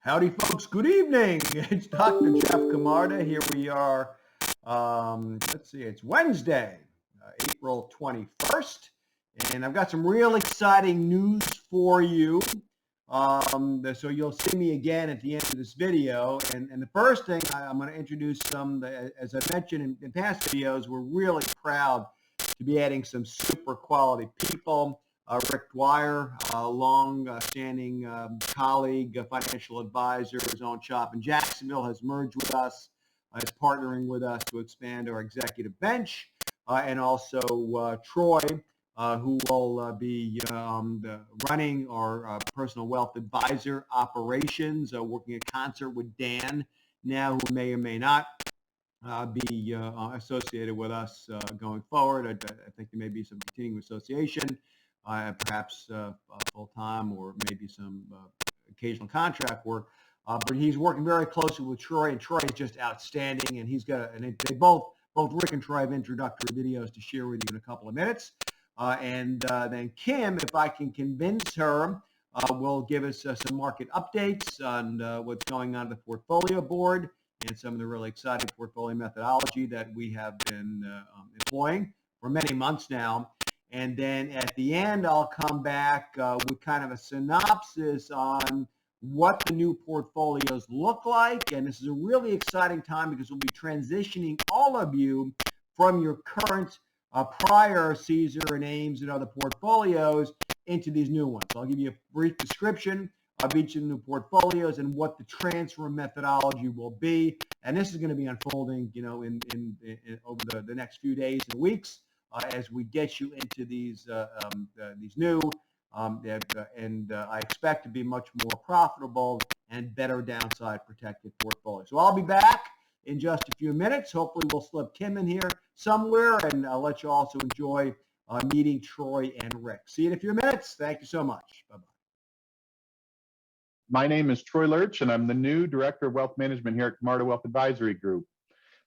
Howdy, folks. Good evening. It's Dr. Jeff Camarda. Here we are. Let's see, it's Wednesday, April 21st, and I've got some real exciting news for you. So you'll see me again at the end of this video. And the first thing I'm going to introduce as I mentioned in past videos, we're really proud to be adding some super quality people. Rick Dwyer, a long-standing colleague, financial advisor, his own shop in Jacksonville, has merged with us, is partnering with us to expand our executive bench, and also Troy, who will be running our personal wealth advisor operations, working in concert with Dan now, who may or may not be associated with us going forward. I think there may be some continuing association. Perhaps full-time or maybe some occasional contract work. But he's working very closely with Troy, and Troy is just outstanding. And he's got they both Rick and Troy have introductory videos to share with you in a couple of minutes. And then Kim, if I can convince her, will give us some market updates on what's going on at the portfolio board and some of the really exciting portfolio methodology that we have been employing for many months now. And then at the end, I'll come back with kind of a synopsis on what the new portfolios look like. And this is a really exciting time because we'll be transitioning all of you from your current prior Caesar and Ames and other portfolios into these new ones. So I'll give you a brief description of each of the new portfolios and what the transfer methodology will be. And this is going to be unfolding, in over the next few days and weeks. As we get you into these new, and I expect to be much more profitable and better downside protected portfolio. So I'll be back in just a few minutes. Hopefully we'll slip Kim in here somewhere, and I'll let you also enjoy meeting Troy and Rick. See you in a few minutes. Thank you so much. Bye-bye. My name is Troy Lurch, and I'm the new Director of Wealth Management here at Camarda Wealth Advisory Group.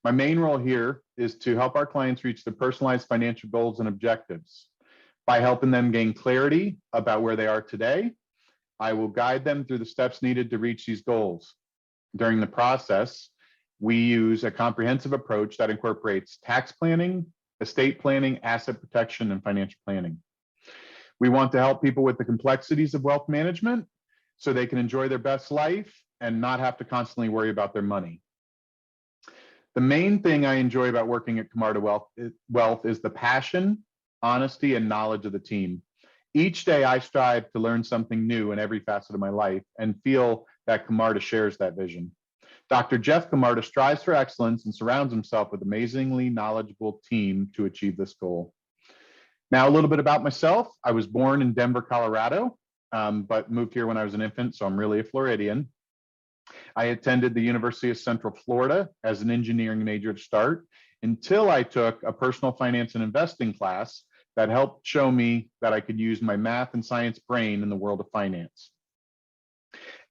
My main role here is to help our clients reach their personalized financial goals and objectives. By helping them gain clarity about where they are today, I will guide them through the steps needed to reach these goals. During the process, we use a comprehensive approach that incorporates tax planning, estate planning, asset protection, and financial planning. We want to help people with the complexities of wealth management so they can enjoy their best life and not have to constantly worry about their money. The main thing I enjoy about working at Camarda Wealth is the passion, honesty, and knowledge of the team. Each day I strive to learn something new in every facet of my life and feel that Camarda shares that vision. Dr. Jeff Camarda strives for excellence and surrounds himself with an amazingly knowledgeable team to achieve this goal. Now, a little bit about myself. I was born in Denver, Colorado, but moved here when I was an infant, so I'm really a Floridian. I attended the University of Central Florida as an engineering major to start until I took a personal finance and investing class that helped show me that I could use my math and science brain in the world of finance.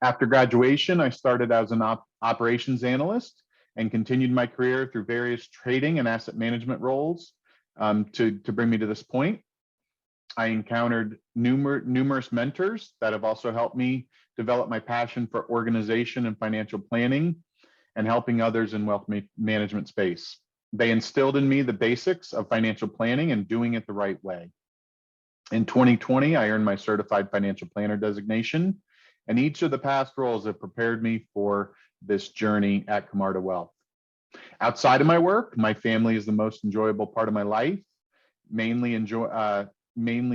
After graduation, I started as an operations analyst and continued my career through various trading and asset management roles to bring me to this point. I encountered numerous mentors that have also helped me develop my passion for organization and financial planning and helping others in wealth management space. They instilled in me the basics of financial planning and doing it the right way. In 2020, I earned my certified financial planner designation, and each of the past roles have prepared me for this journey at Camarda Wealth. Outside of my work, my family is the most enjoyable part of my life, mainly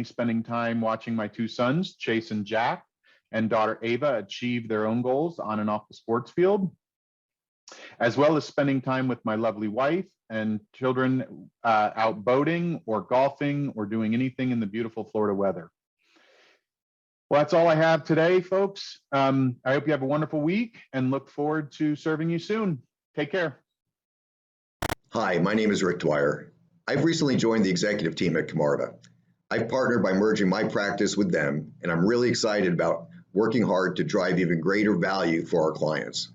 spending time watching my two sons, Chase and Jack, and daughter Ava achieve their own goals on and off the sports field, as well as spending time with my lovely wife and children out boating or golfing or doing anything in the beautiful Florida weather. Well, that's all I have today, folks. I hope you have a wonderful week and look forward to serving you soon. Take care. Hi, my name is Rick Dwyer. I've recently joined the executive team at Camarda. I've partnered by merging my practice with them, and I'm really excited about working hard to drive even greater value for our clients.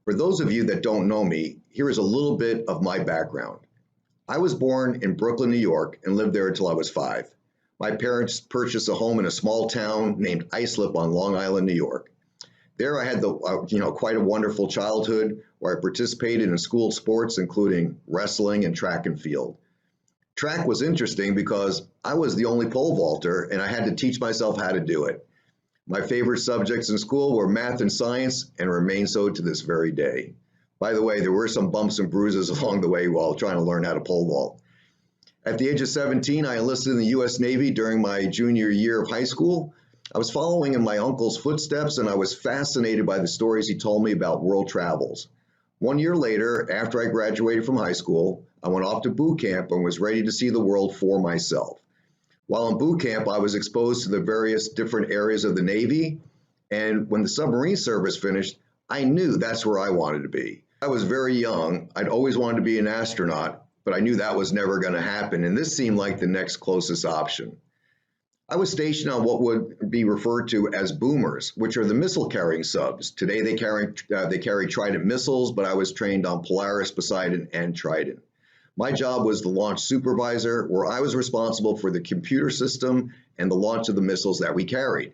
For those of you that don't know me, here is a little bit of my background. I was born in Brooklyn, New York, and lived there until I was 5. My parents purchased a home in a small town named Islip on Long Island, New York. There I had quite a wonderful childhood where I participated in school sports, including wrestling and track and field. Track was interesting because I was the only pole vaulter and I had to teach myself how to do it. My favorite subjects in school were math and science and remain so to this very day. By the way, there were some bumps and bruises along the way while trying to learn how to pole vault. At the age of 17, I enlisted in the U.S. Navy during my junior year of high school. I was following in my uncle's footsteps and I was fascinated by the stories he told me about world travels. 1 year later, after I graduated from high school, I went off to boot camp and was ready to see the world for myself. While in boot camp, I was exposed to the various different areas of the Navy, and when the submarine service finished, I knew that's where I wanted to be. I was very young. I'd always wanted to be an astronaut, but I knew that was never going to happen, and this seemed like the next closest option. I was stationed on what would be referred to as boomers, which are the missile-carrying subs. Today they carry Trident missiles, but I was trained on Polaris, Poseidon, and Trident. My job was the launch supervisor, where I was responsible for the computer system and the launch of the missiles that we carried.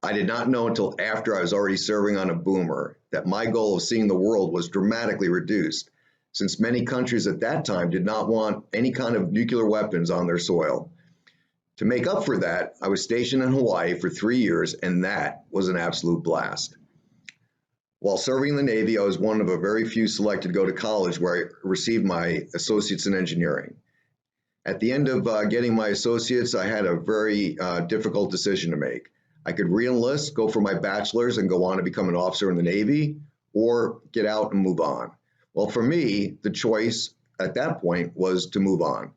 I did not know until after I was already serving on a boomer that my goal of seeing the world was dramatically reduced, since many countries at that time did not want any kind of nuclear weapons on their soil. To make up for that, I was stationed in Hawaii for 3 years, and that was an absolute blast. While serving in the Navy, I was one of a very few selected to go to college where I received my associates in engineering. At the end of getting my associates, I had a very difficult decision to make. I could re-enlist, go for my bachelor's, and go on to become an officer in the Navy, or get out and move on. Well, for me, the choice at that point was to move on.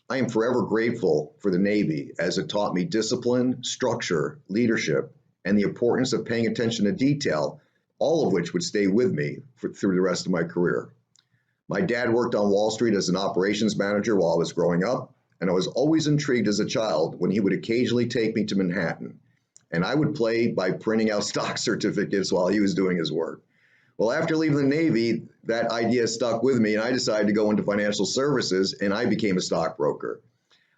I am forever grateful for the Navy as it taught me discipline, structure, leadership, and the importance of paying attention to detail, all of which would stay with me through the rest of my career. My dad worked on Wall Street as an operations manager while I was growing up, and I was always intrigued as a child when he would occasionally take me to Manhattan, and I would play by printing out stock certificates while he was doing his work. Well, after leaving the Navy, that idea stuck with me, and I decided to go into financial services, and I became a stockbroker.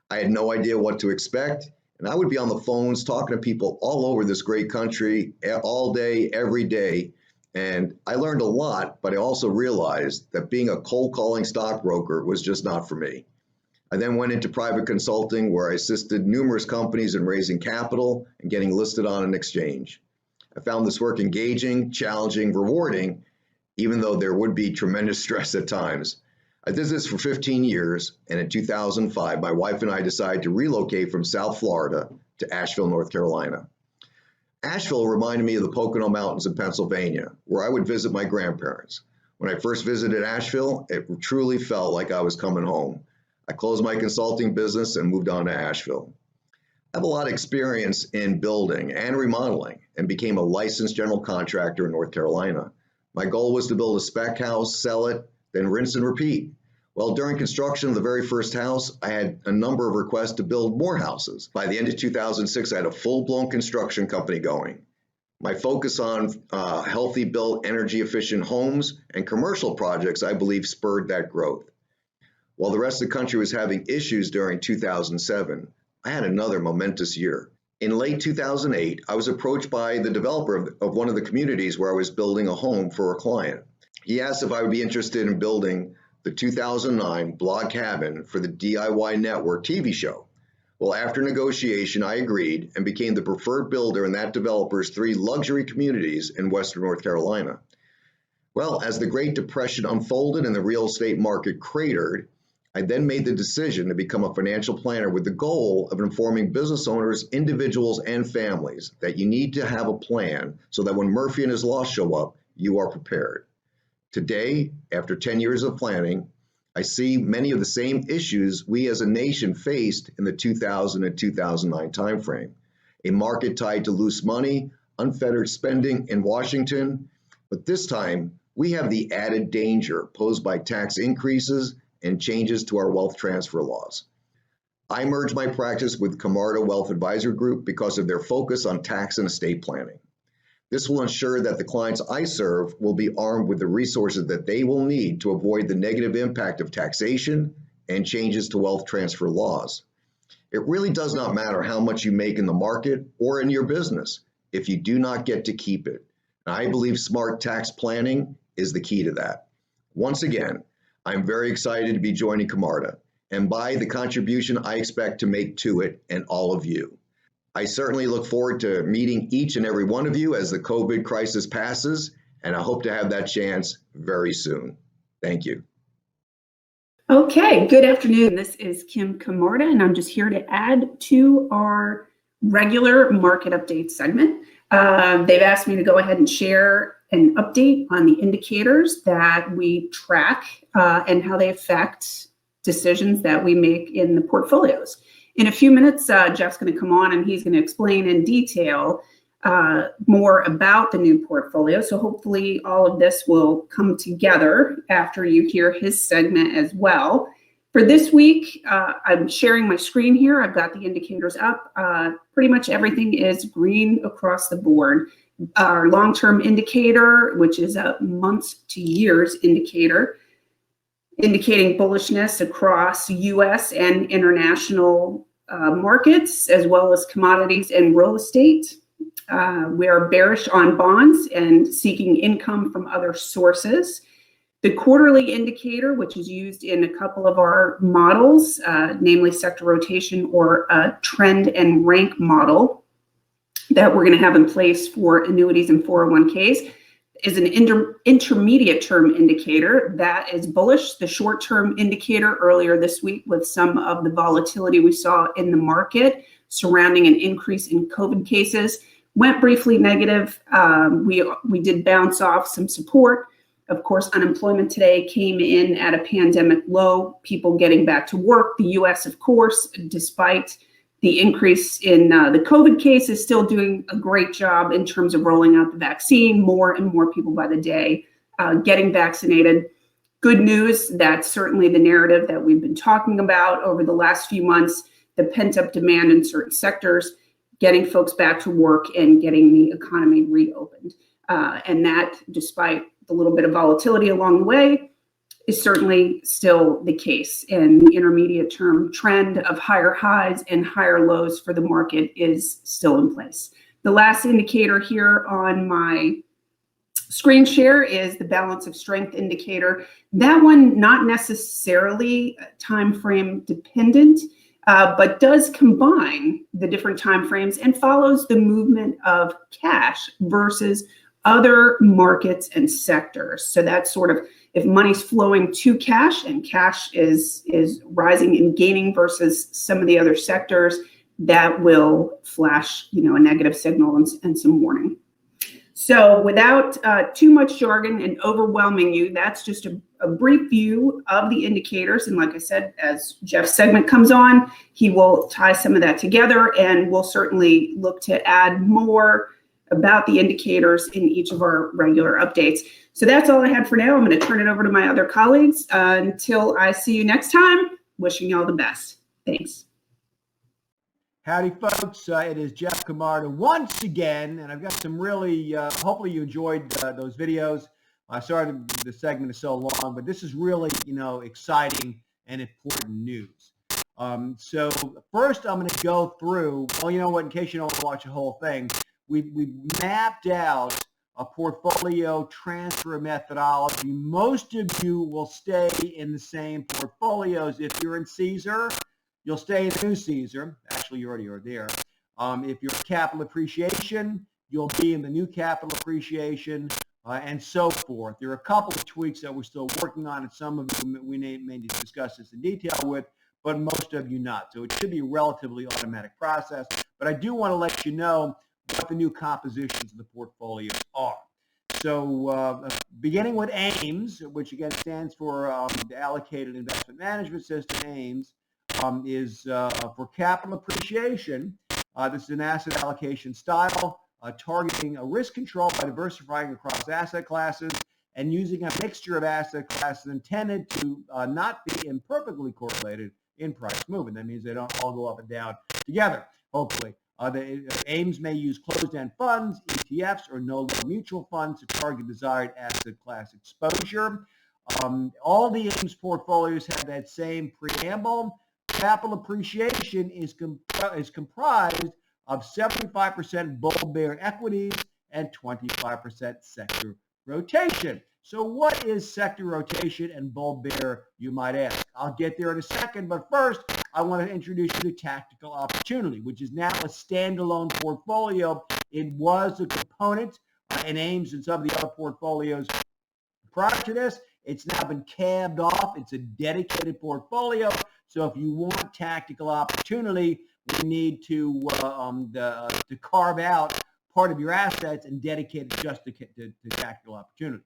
I had no idea what to expect, and I would be on the phones talking to people all over this great country all day, every day, and I learned a lot, but I also realized that being a cold calling stockbroker was just not for me. I then went into private consulting where I assisted numerous companies in raising capital and getting listed on an exchange. I found this work engaging, challenging, rewarding, even though there would be tremendous stress at times. I did this for 15 years, and in 2005, my wife and I decided to relocate from South Florida to Asheville, North Carolina. Asheville reminded me of the Pocono Mountains in Pennsylvania, where I would visit my grandparents. When I first visited Asheville, it truly felt like I was coming home. I closed my consulting business and moved on to Asheville. I have a lot of experience in building and remodeling and became a licensed general contractor in North Carolina. My goal was to build a spec house, sell it, then rinse and repeat. Well, during construction of the very first house, I had a number of requests to build more houses. By the end of 2006, I had a full-blown construction company going. My focus on healthy built, energy-efficient homes and commercial projects, I believe, spurred that growth. While the rest of the country was having issues during 2007, I had another momentous year. In late 2008, I was approached by the developer of one of the communities where I was building a home for a client. He asked if I would be interested in building the 2009 Blog Cabin for the DIY Network TV show. Well, after negotiation, I agreed and became the preferred builder in that developer's 3 luxury communities in Western North Carolina. Well, as the Great Depression unfolded and the real estate market cratered, I then made the decision to become a financial planner with the goal of informing business owners, individuals, and families that you need to have a plan so that when Murphy and his law show up, you are prepared. Today, after 10 years of planning, I see many of the same issues we as a nation faced in the 2000 and 2009 timeframe. A market tied to loose money, unfettered spending in Washington, but this time we have the added danger posed by tax increases and changes to our wealth transfer laws. I merged my practice with Camarda Wealth Advisory Group because of their focus on tax and estate planning. This will ensure that the clients I serve will be armed with the resources that they will need to avoid the negative impact of taxation and changes to wealth transfer laws. It really does not matter how much you make in the market or in your business if you do not get to keep it. I believe smart tax planning is the key to that. Once again, I'm very excited to be joining Camarda and by the contribution I expect to make to it and all of you. I certainly look forward to meeting each and every one of you as the COVID crisis passes, and I hope to have that chance very soon. Thank you. Okay, good afternoon. This is Kim Camarda, and I'm just here to add to our regular market update segment. They've asked me to go ahead and share an update on the indicators that we track and how they affect decisions that we make in the portfolios. In a few minutes, Jeff's going to come on and he's going to explain in detail more about the new portfolio. So hopefully all of this will come together after you hear his segment as well. For this week, I'm sharing my screen here. I've got the indicators up. Pretty much everything is green across the board. Our long-term indicator, which is a months to years indicator, indicating bullishness across U.S. and international markets, as well as commodities and real estate. We are bearish on bonds and seeking income from other sources. The quarterly indicator, which is used in a couple of our models, namely sector rotation or a trend and rank model that we're going to have in place for annuities and 401ks, is an intermediate term indicator that is bullish. The short term indicator earlier this week with some of the volatility we saw in the market surrounding an increase in COVID cases went briefly negative. We did bounce off some support. Of course, unemployment today came in at a pandemic low, people getting back to work. The US, of course, despite the increase in the COVID case, is still doing a great job in terms of rolling out the vaccine. More and more people by the day getting vaccinated. Good news, that's certainly the narrative that we've been talking about over the last few months, the pent-up demand in certain sectors, getting folks back to work and getting the economy reopened. And that, despite the little bit of volatility along the way, is certainly still the case. And the intermediate term trend of higher highs and higher lows for the market is still in place. The last indicator here on my screen share is the balance of strength indicator. That one not necessarily time frame dependent, but does combine the different time frames and follows the movement of cash versus other markets and sectors. So that's sort of if money's flowing to cash and cash is rising and gaining versus some of the other sectors, that will flash, a negative signal and some warning. So without too much jargon and overwhelming you, that's just a brief view of the indicators. And like I said, as Jeff's segment comes on, he will tie some of that together, and we'll certainly look to add more about the indicators in each of our regular updates. So that's all I had for now. I'm going to turn it over to my other colleagues until I see you next time. Wishing you all the best. Thanks. Howdy, folks. It is Jeff Camarda once again, and I've got some really, hopefully you enjoyed those videos. Sorry the segment is so long, but this is really, exciting and important news. So first I'm going to go through, well, you know what, in case you don't want to watch the whole thing, we mapped out a portfolio transfer methodology. Most of you will stay in the same portfolios. If you're in Caesar, you'll stay in new Caesar. Actually, you already are there. If you're capital appreciation, you'll be in the new capital appreciation, and so forth. There are a couple of tweaks that we're still working on, and some of you we may discuss this in detail with, but most of you not. So it should be a relatively automatic process. But I do want to let you know what the new compositions of the portfolios are. So beginning with AIMS, which again stands for the Allocated Investment Management System, AIMS, is for capital appreciation. This is an asset allocation style targeting a risk control by diversifying across asset classes and using a mixture of asset classes intended to not be imperfectly correlated in price movement. That means they don't all go up and down together, hopefully. The AIMS may use closed-end funds, ETFs, or no-low mutual funds to target desired asset class exposure. All the AIMS portfolios have that same preamble. Capital appreciation is comprised of 75% bull bear equities and 25% sector rotation. So what is sector rotation and bull bear, you might ask? I'll get there in a second, but first I want to introduce you to Tactical Opportunity, which is now a standalone portfolio. It was a component in Ames and some of the other portfolios prior to this. It's now been calved off. It's a dedicated portfolio. So if you want Tactical Opportunity, we need to carve out part of your assets and dedicate it just to Tactical Opportunity.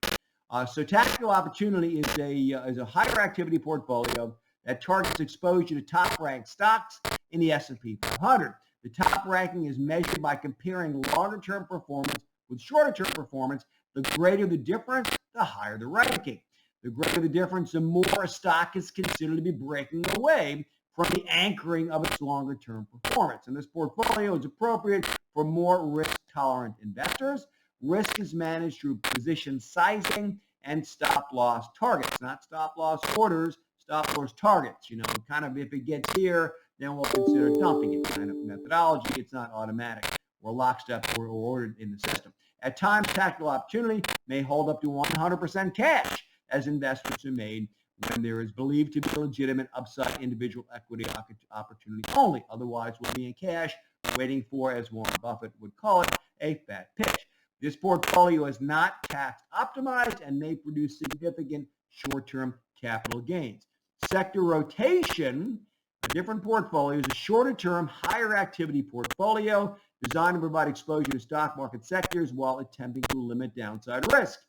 So Tactical Opportunity is a higher activity portfolio that targets exposure to top-ranked stocks in the S&P 500. The top ranking is measured by comparing longer-term performance with shorter-term performance. The greater the difference, the higher the ranking. The greater the difference, the more a stock is considered to be breaking away from the anchoring of its longer-term performance. And this portfolio is appropriate for more risk-tolerant investors. Risk is managed through position sizing and stop-loss targets, not stop-loss orders, stop-loss targets. You know, kind of if it gets here, then we'll consider dumping it kind of methodology. It's not automatic or lockstep or ordered in the system. At times, Tactical Opportunity may hold up to 100% cash as investments are made when there is believed to be a legitimate upside individual equity opportunity only. Otherwise, we'll be in cash waiting for, as Warren Buffett would call it, a fat pitch. This portfolio is not tax optimized and may produce significant short-term capital gains. Sector rotation, a different portfolio, is a shorter-term, higher activity portfolio designed to provide exposure to stock market sectors while attempting to limit downside risk.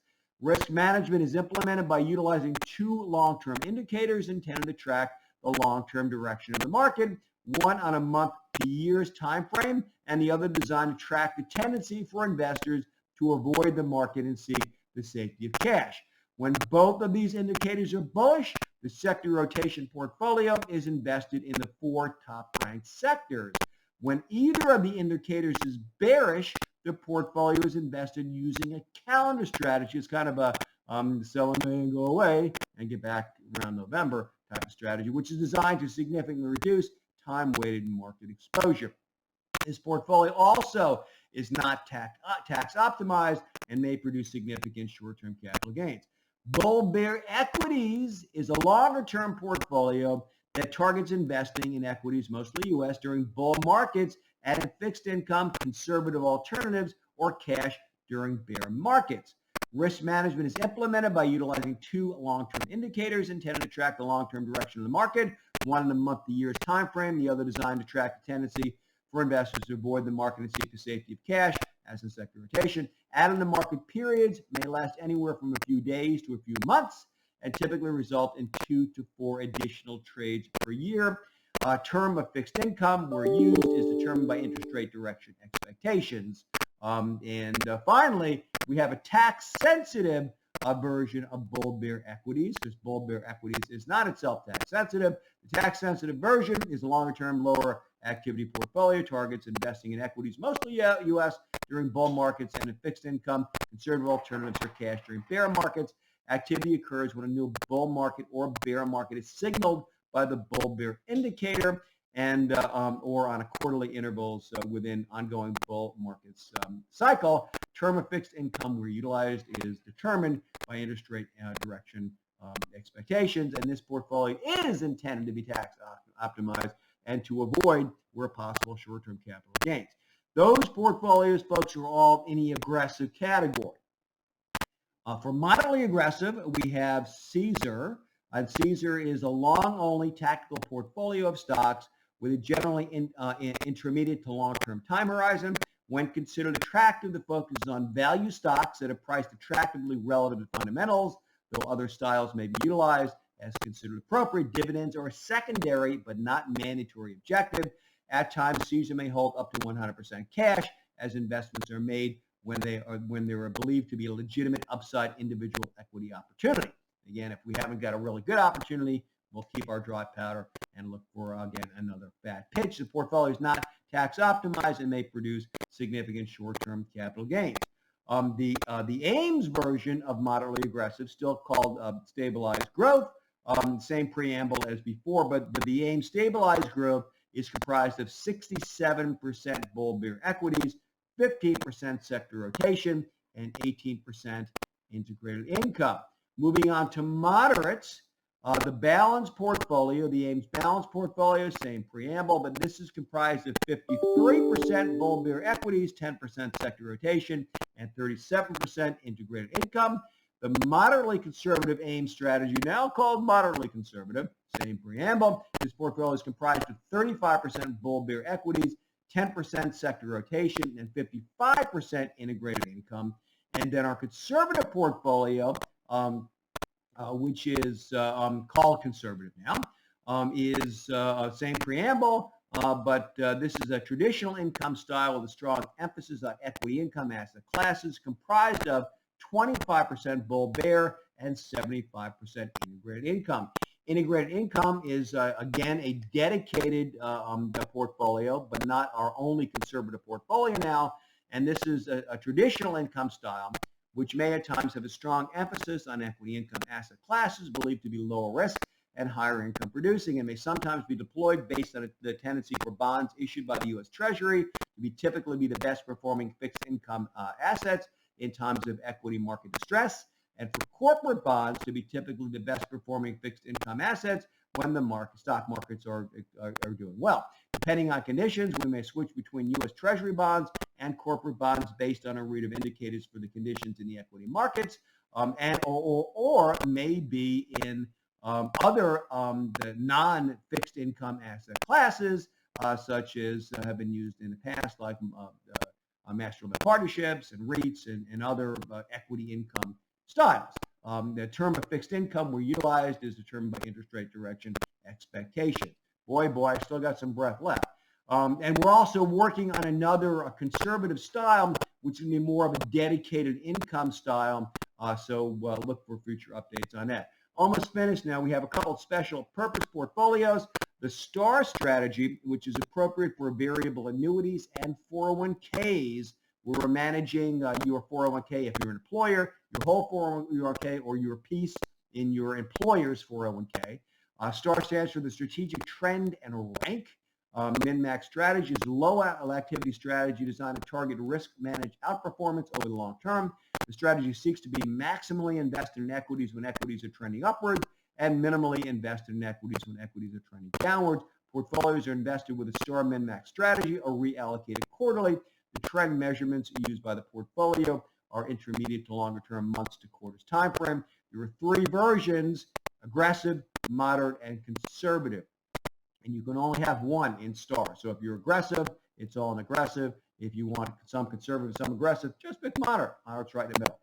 Risk management is implemented by utilizing two long-term indicators intended to track the long-term direction of the market, one on a month to years time frame, and the other designed to track the tendency for investors to avoid the market and seek the safety of cash. When both of these indicators are bullish, the sector rotation portfolio is invested in the 4 top-ranked sectors. When either of the indicators is bearish, the portfolio is invested using a calendar strategy. It's kind of a sell in May and go away and get back around November type of strategy, which is designed to significantly reduce time-weighted market exposure. This portfolio also is not tax optimized and may produce significant short-term capital gains. Bull Bear Equities is a longer-term portfolio that targets investing in equities, mostly U.S., during bull markets and in fixed income, conservative alternatives, or cash during bear markets. Risk management is implemented by utilizing two long-term indicators intended to track the long-term direction of the market, one in a month to years time frame, the other designed to track the tendency for investors to avoid the market and seek the safety of cash, as in sector rotation. Out-of-the-market periods may last anywhere from a few days to a few months and typically result in 2 to 4 additional trades per year. Term of fixed income, where used, is determined by interest rate direction expectations. Finally, we have a tax-sensitive version of Bull Bear Equities, because Bull Bear Equities is not itself tax-sensitive. The tax-sensitive version is a longer-term, lower activity portfolio, targets investing in equities, mostly U.S., during bull markets and in fixed income, conservative alternatives, or cash during bear markets. Activity occurs when a new bull market or bear market is signaled by the Bull Bear indicator and or on a quarterly intervals within ongoing bull markets cycle. Term of fixed income where utilized is determined by interest rate direction expectations, and this portfolio is intended to be tax optimized and to avoid, where possible, short-term capital gains. Those portfolios, folks, are all in the aggressive category. For moderately aggressive, we have Caesar. Caesar is a long-only tactical portfolio of stocks with a generally intermediate to long-term time horizon. When considered attractive, the focus is on value stocks that are priced attractively relative to fundamentals, though other styles may be utilized as considered appropriate. Dividends are a secondary but not mandatory objective. At times, Caesar may hold up to 100% cash as investments are made when they are believed to be a legitimate upside individual equity opportunity. Again, if we haven't got a really good opportunity, we'll keep our dry powder and look for, again, another fat pitch. The portfolio is not tax optimized and may produce significant short-term capital gains. The Ames version of moderately aggressive, still called stabilized growth, same preamble as before, but the Ames stabilized growth is comprised of 67% Bull Bear Equities, 15% sector rotation, and 18% integrated income. Moving on to moderates, the balanced portfolio, the AIM's balanced portfolio, same preamble, but this is comprised of 53% bull bear equities, 10% sector rotation, and 37% integrated income. The moderately conservative AIM strategy, now called moderately conservative, same preamble. This portfolio is comprised of 35% bull bear equities, 10% sector rotation, and 55% integrated income. And then our conservative portfolio, which is called conservative now, is same preamble, but this is a traditional income style with a strong emphasis on equity income asset classes, comprised of 25% bull bear and 75% integrated income. Integrated income is, again, a dedicated portfolio, but not our only conservative portfolio now. And this is a traditional income style, which may at times have a strong emphasis on equity income asset classes believed to be lower risk and higher income producing, and may sometimes be deployed based on the tendency for bonds issued by the U.S. Treasury to typically be the best performing fixed income assets in times of equity market distress, and for corporate bonds to be typically the best performing fixed income assets when the stock markets are doing well. Depending on conditions, we may switch between U.S. Treasury bonds and corporate bonds based on a read of indicators for the conditions in the equity markets, or may be in other the non-fixed income asset classes, such as have been used in the past, like master limited partnerships and REITs and other equity income styles. The term of fixed income we utilized is determined by interest rate direction expectation. Boy, I still got some breath left. And we're also working on another conservative style, which is going to be more of a dedicated income style. So look for future updates on that. Almost finished now. We have a couple of special purpose portfolios. The STAR strategy, which is appropriate for variable annuities and 401ks, where we're managing your 401k if you're an employer, your whole 401k, or your piece in your employer's 401k. STAR stands for the Strategic Trend and Rank. Min-max strategy is a low activity strategy designed to target risk-managed outperformance over the long term. The strategy seeks to be maximally invested in equities when equities are trending upwards and minimally invested in equities when equities are trending downwards. Portfolios are invested with a STAR min-max strategy or reallocated quarterly. The trend measurements used by the portfolio are intermediate to longer term months to quarters time frame. There are three versions: aggressive, moderate, and conservative. And you can only have one in STAR. So if you're aggressive, it's all in aggressive. If you want some conservative, some aggressive, just pick moderate. Moderate's right in the middle.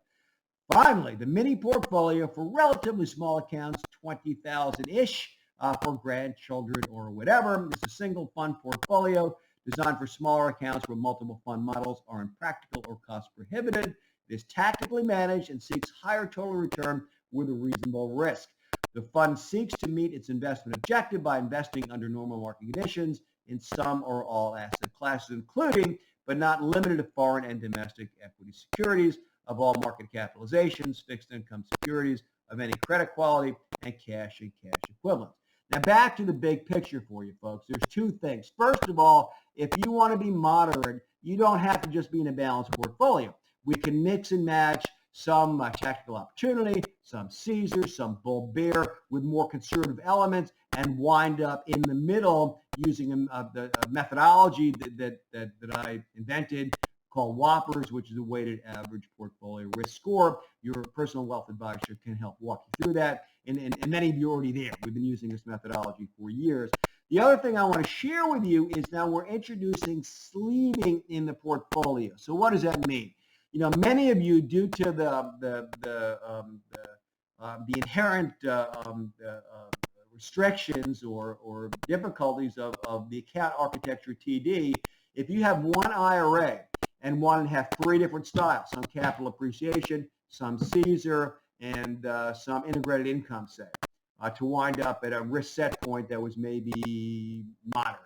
Finally, the mini portfolio for relatively small accounts, 20,000-ish for grandchildren or whatever. It's a single fund portfolio designed for smaller accounts where multiple fund models are impractical or cost prohibitive. It is tactically managed and seeks higher total return with a reasonable risk. The fund seeks to meet its investment objective by investing under normal market conditions in some or all asset classes, including but not limited to foreign and domestic equity securities of all market capitalizations, fixed income securities of any credit quality, and cash equivalents. Now back to the big picture for you folks. There's two things. First of all, if you want to be moderate, you don't have to just be in a balanced portfolio. We can mix and match some tactical opportunity, some Caesar, some bull bear with more conservative elements, and wind up in the middle using the methodology that I invented called Whoppers, which is a weighted average portfolio risk score. Your personal wealth advisor can help walk you through that, and many of you are already there. We've been using this methodology for years. The other thing I want to share with you is now we're introducing sleeving in the portfolio. So what does that mean? You know, many of you, due to the inherent restrictions or difficulties of the account architecture TD, if you have one IRA and want to have three different styles, some capital appreciation, some Caesar, and some integrated income, say, to wind up at a risk set point that was maybe moderate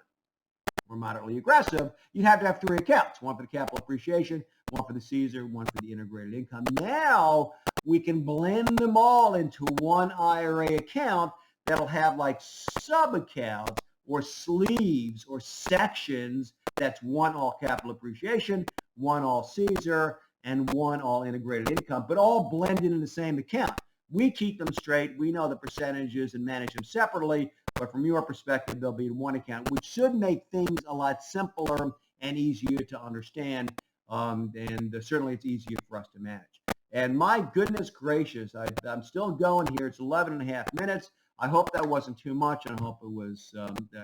or moderately aggressive, you'd have to have three accounts, one for the capital appreciation, one for the Caesar, one for the integrated income. Now we can blend them all into one IRA account that'll have like sub-accounts or sleeves or sections. That's one all capital appreciation, one all Caesar, and one all integrated income, but all blended in the same account. We keep them straight. We know the percentages and manage them separately, but from your perspective, they'll be in one account, which should make things a lot simpler and easier to understand. And certainly it's easier for us to manage. And my goodness gracious, I'm still going here. It's 11 and a half minutes. I hope that wasn't too much, and I hope it was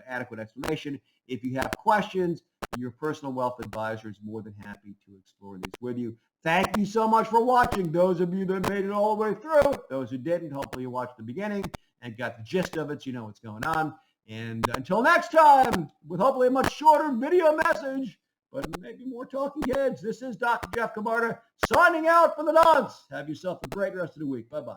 adequate explanation. If you have questions, your personal wealth advisor is more than happy to explore these with you. Thank you so much for watching. Those of you that made it all the way through, those who didn't, hopefully you watched the beginning and got the gist of it so you know what's going on. And until next time, with hopefully a much shorter video message, but maybe more talking heads, this is Dr. Jeff Camarda signing out for the nonce. Have yourself a great rest of the week. Bye-bye.